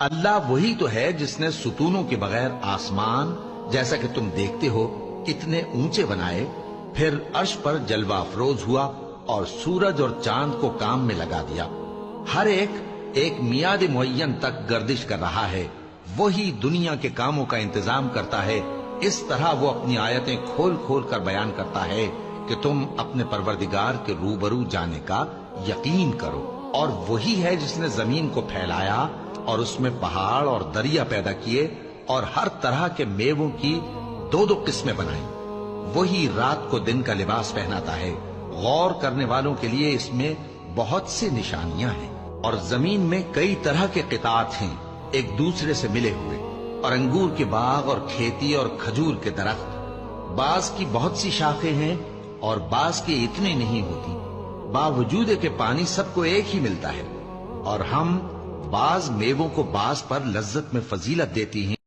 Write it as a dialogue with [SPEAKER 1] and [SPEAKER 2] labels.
[SPEAKER 1] اللہ وہی تو ہے جس نے ستونوں کے بغیر آسمان جیسا کہ تم دیکھتے ہو اتنے اونچے بنائے، پھر عرش پر جلوہ افروز ہوا اور سورج اور چاند کو کام میں لگا دیا۔ ہر ایک میعاد معین تک گردش کر رہا ہے۔ وہی دنیا کے کاموں کا انتظام کرتا ہے۔ اس طرح وہ اپنی آیتیں کھول کھول کر بیان کرتا ہے کہ تم اپنے پروردگار کے روبرو جانے کا یقین کرو۔ اور وہی ہے جس نے زمین کو پھیلایا اور اس میں پہاڑ اور دریا پیدا کیے اور ہر طرح کے میووں کی دو دو قسمیں بنائیں۔ وہی رات کو دن کا لباس پہناتا ہے۔ غور کرنے والوں کے لیے اس میں بہت سی نشانیاں ہیں۔ اور زمین میں کئی طرح کے قطعات ہیں ایک دوسرے سے ملے ہوئے، اور انگور کے باغ اور کھیتی اور کھجور کے درخت۔ بعض کی بہت سی شاخیں ہیں اور بعض کی اتنی نہیں ہوتی، باوجود کہ پانی سب کو ایک ہی ملتا ہے۔ اور ہم بعض میووں کو بعض پر لذت میں فضیلت دیتی ہیں۔